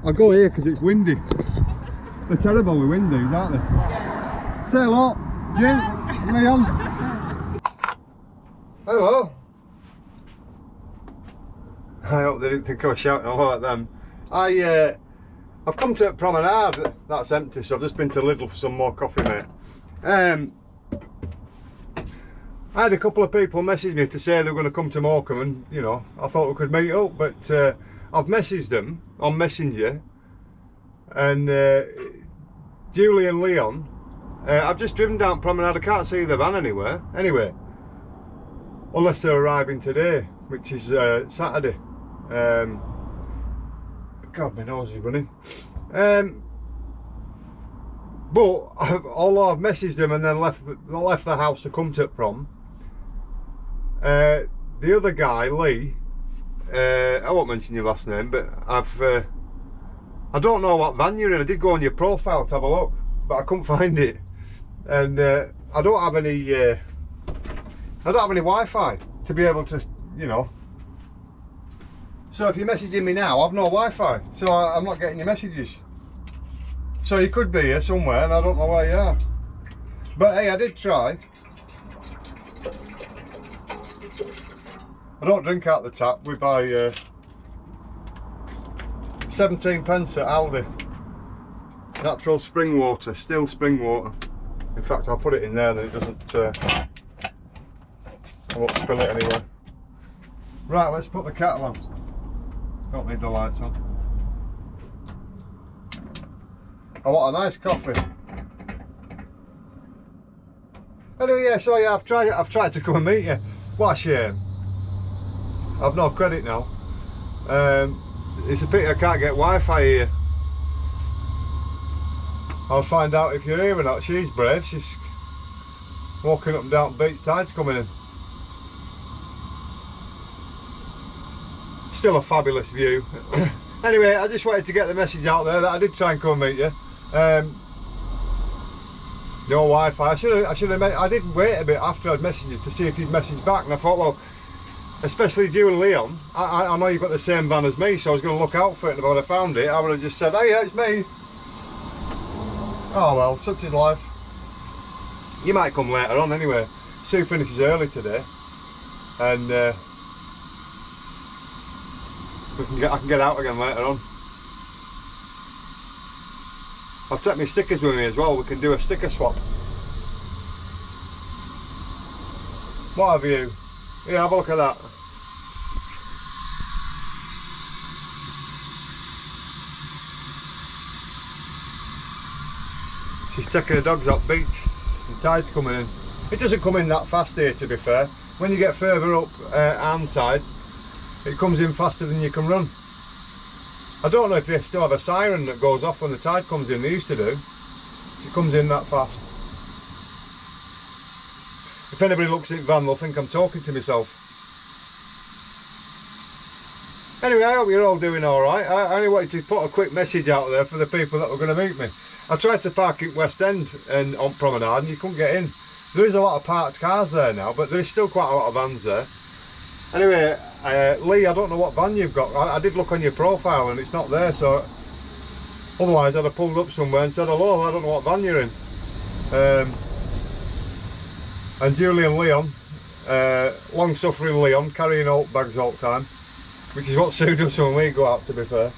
I'll go here because it's windy. They're terrible with wind, these, aren't they? Yeah. Say hello, Jim, Leon. Hello. I hope they didn't think I was shouting hello at them. I've come to Promenade, that's empty, so I've just been to Lidl for some more coffee, mate. I had a couple of people message me to say they were going to come to Morecambe, and you know, I thought we could meet up, but I've messaged them on Messenger, and Julie and Leon, I've just driven down Promenade, I can't see the van anywhere, anyway, unless they're arriving today, which is Saturday. God, my nose is running. But although I've messaged them and then left the house to come to prom, the other guy, Lee, I won't mention your last name, but I don't know what van you're in. I did go on your profile to have a look, but I couldn't find it, and I don't have any Wi-Fi to be able to, you know. So if you're messaging me now, I've no Wi-Fi, so I'm not getting your messages. So you could be here somewhere, and I don't know where you are. But hey, I did try. I don't drink out the tap. We buy 17 pence at Aldi. Natural spring water, still spring water. In fact, I'll put it in there, then it doesn't. I won't spill it anyway. Right, let's put the kettle on. Don't need the lights on. I want a nice coffee. Anyway, yeah, so yeah, I've tried to come and meet you. What a shame. I've no credit now. It's a pity I can't get Wi-Fi here. I'll find out if you're here or not. She's brave. She's walking up and down the beach. Tide's coming in. Still a fabulous view. Anyway, I just wanted to get the message out there that I did try and come and meet you. No Wi-Fi. I should have. I did wait a bit after I'd messaged you to see if you'd messaged back, and I thought, well, especially you and Leon, I know you've got the same van as me, so I was going to look out for it, and if I'd have found it, I would have just said, "Hey, yeah, it's me." Oh well, such is life. You might come later on anyway. Sue finishes early today, and I can get out again later on. I'll take my stickers with me as well. We can do a sticker swap. What have you? Yeah, have a look at that. She's taking the dogs up beach. The tide's coming in. It doesn't come in that fast here, to be fair. When you get further up Arnside, it comes in faster than you can run. I don't know if they still have a siren that goes off when the tide comes in. They used to do. It comes in that fast. If anybody looks at the van, they'll think I'm talking to myself. Anyway, I hope you're all doing alright. I only wanted to put a quick message out there for the people that were going to meet me. I tried to park at West End and on Promenade, and you couldn't get in. There is a lot of parked cars there now, but there's still quite a lot of vans there. Anyway, Lee, I don't know what van you've got. I did look on your profile and it's not there, so otherwise I'd have pulled up somewhere and said hello. I don't know what van you're in. And Julie and Leon, long-suffering Leon, carrying oat bags all the time, which is what Sue does when we go out, to be fair.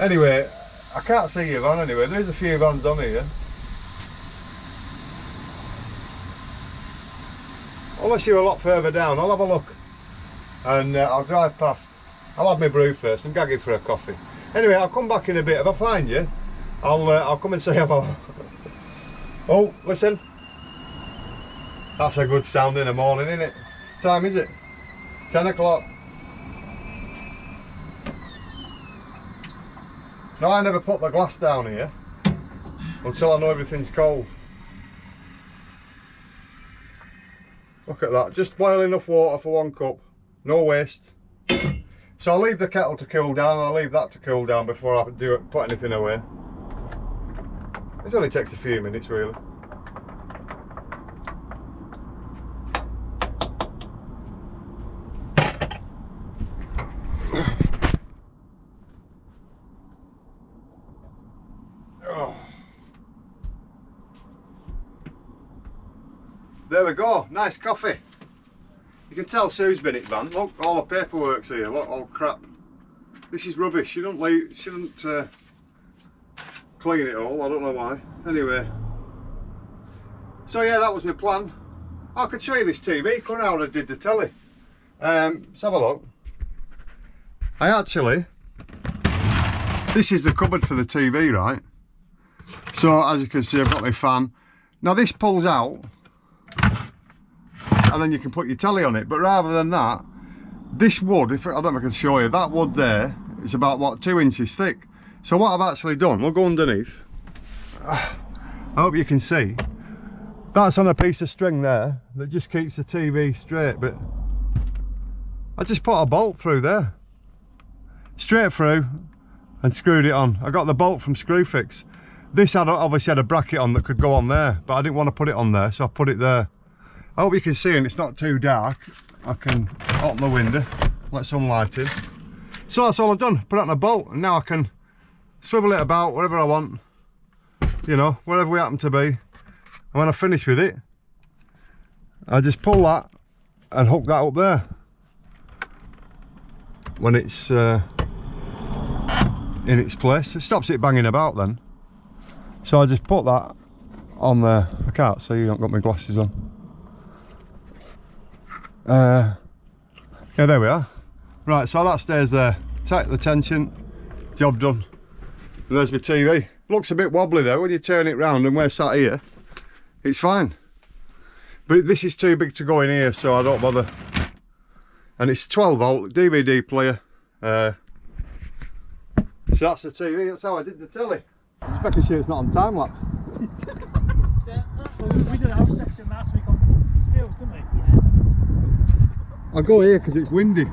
Anyway, I can't see your van anyway. There's a few vans on here. Unless you're a lot further down, I'll have a look. And I'll drive past. I'll have my brew first. I'm gagging for a coffee. Anyway, I'll come back in a bit. If I find you, I'll come and say hello. Oh, listen. That's a good sound in the morning, isn't it? What time is it? 10 o'clock. No, I never put the glass down here until I know everything's cold. Look at that. Just boil enough water for 1 cup. No waste. So I'll leave the kettle to cool down, and I'll leave that to cool down before I put anything away. It only takes a few minutes really. Oh. There we go, nice coffee. You can tell Sue's been in it, van. Look, all the paperwork's here, look, all crap. This is rubbish, she don't clean it all, I don't know why. Anyway. So yeah, that was my plan. I could show you this TV, couldn't I, when I did the telly. Let's have a look. This is the cupboard for the TV, right? So as you can see, I've got my fan. Now this pulls out, and then you can put your telly on it. But rather than that, this wood, I don't know if I can show you, that wood there is about, what, 2 inches thick. So what I've actually done, we'll go underneath. I hope you can see. That's on a piece of string there that just keeps the TV straight, but I just put a bolt through there. Straight through and screwed it on. I got the bolt from Screwfix. This had obviously had a bracket on that could go on there, but I didn't want to put it on there, so I put it there. I hope you can see, and it's not too dark. I can open the window, let some light in. So that's all I've done, put it on a bolt, and now I can swivel it about wherever I want, you know, wherever we happen to be. And when I finish with it, I just pull that and hook that up there when it's in its place. It stops it banging about then. So I just put that on there. I can't see, I haven't got my glasses on. Yeah, there we are. Right, so that stays there. Take the tension, job done. And there's my TV. Looks a bit wobbly though when you turn it round, and we're sat here, it's fine. But this is too big to go in here, so I don't bother. And it's a 12 volt DVD player. So that's the TV, that's how I did the telly. Just making sure it's not on time lapse. Yeah, well, we did a house section last week on stills, didn't we? I go here because it's windy.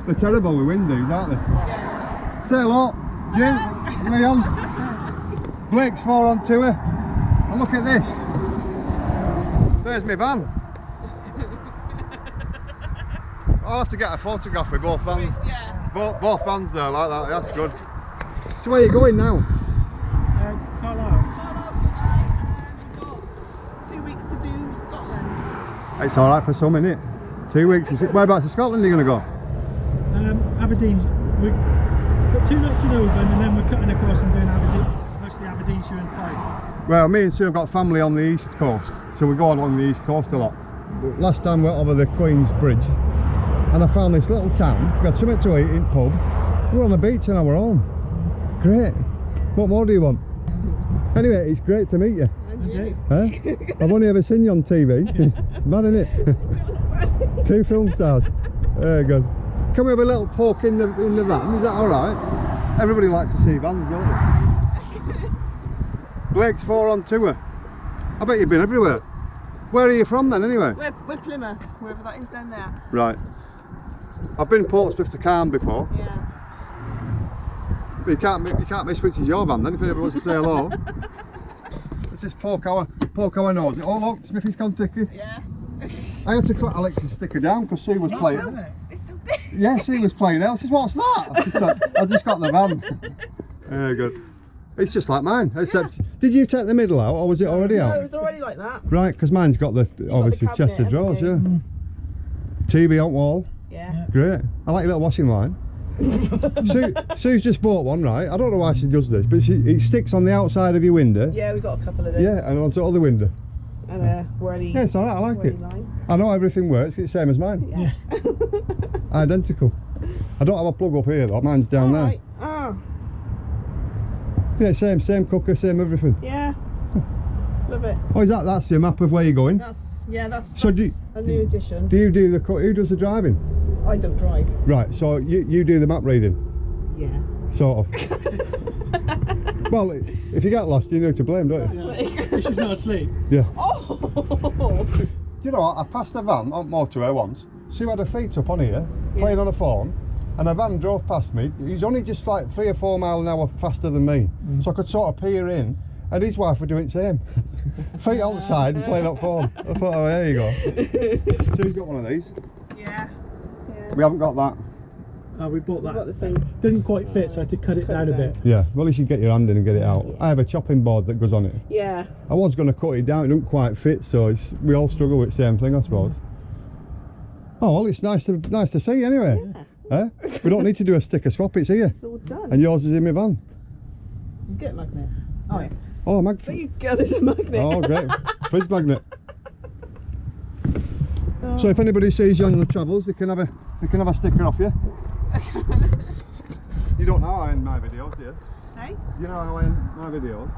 They're terrible with windies, aren't they? Yeah. Say hello, Jim, Leon. Blake's 4 on tour. And look at this. There's my van. I'll have to get a photograph with both vans. Yeah. Both vans there like that, that's good. So where are you going now? Carlisle. Got 2 weeks to do Scotland. It's alright for some, innit? 2 weeks. Whereabouts in Scotland are you going to go? Aberdeen. We've got 2 nights in Oban, and then we're cutting across and doing Aberdeen, mostly Aberdeenshire and Fife. Well, me and Sue have got family on the east coast, so we go along the east coast a lot. But last time we went over the Queen's Bridge, and I found this little town. We had something to eat in pub. We were on the beach on our own. Great. What more do you want? Anyway, it's great to meet you. Okay. Huh? I've only ever seen you on TV. Mad, innit? 2 film stars. Very good. Can we have a little poke in the van? Is that alright? Everybody likes to see vans, don't they? Blake's 4 on tour. I bet you've been everywhere. Where are you from then, anyway? We're Plymouth, wherever that is down there. Right. I've been Portsmouth to Calm before. Yeah. But you can't miss which is your van then, if anyone wants to say hello. Let's just poke our nose. Oh look, Smithy's KONTIKI. Yes. I had to cut Alex's sticker down because Sue was playing. It's so big. Yeah, Sue was playing it. I said, what's that? I just got the van. Very good. It's just like mine, except, did you take the middle out or was it already out? No, it was already like that. Right, because mine's got the, obviously, got the chest of cabinet, drawers, yeah. TV on wall. Yeah. Great. I like your little washing line. Sue's just bought one, right? I don't know why she does this, but it sticks on the outside of your window. Yeah, we got a couple of those. Yeah, and onto the other window. And a whirly. Yeah, it's alright, I like it. Line. I know everything works, it's the same as mine. Yeah. Identical. I don't have a plug up here though, mine's down there. Right. Oh. Yeah, same cooker, same everything. Yeah. Love it. Oh, that's your map of where you're going? That's So a new addition. Do you do who does the driving? I don't drive. Right, so you do the map reading? Yeah. Sort of. Well, if you get lost, you know to blame, don't you? Yeah. She's not asleep. Yeah. Oh! Do you know what? I passed a van on motorway once. Sue had her feet up on here, playing on a phone, and a van drove past me. He's only just like 3 or 4 miles an hour faster than me, so I could sort of peer in, and his wife were doing the same. Feet on the side and playing on phone. I thought, oh, there you go. Sue's got one of these. Yeah. We haven't got that. We bought that. Got the same. Didn't quite fit, so I had to cut it down a bit. Yeah, well, you should get your hand in and get it out. I have a chopping board that goes on it. Yeah. I was going to cut it down, it don't quite fit, so we all struggle with the same thing, I suppose. Oh, well, it's nice to see you anyway. Yeah. We don't need to do a sticker swap, it's here. It's all done. And yours is in my van. Did you get a magnet? Oh, yeah. Oh, There you go, there's a magnet. Oh, great. Fridge magnet. So if anybody sees you on the travels, they can have a sticker off you. You don't know how I end my videos, do you? Hey? You know how I end my videos?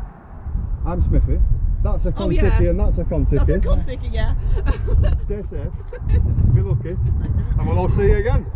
I'm Smithy. That's a Oh, Kontiki yeah. and that's a Kontiki. That's a KONTIKI, yeah. Stay safe, be lucky, and we'll all see you again.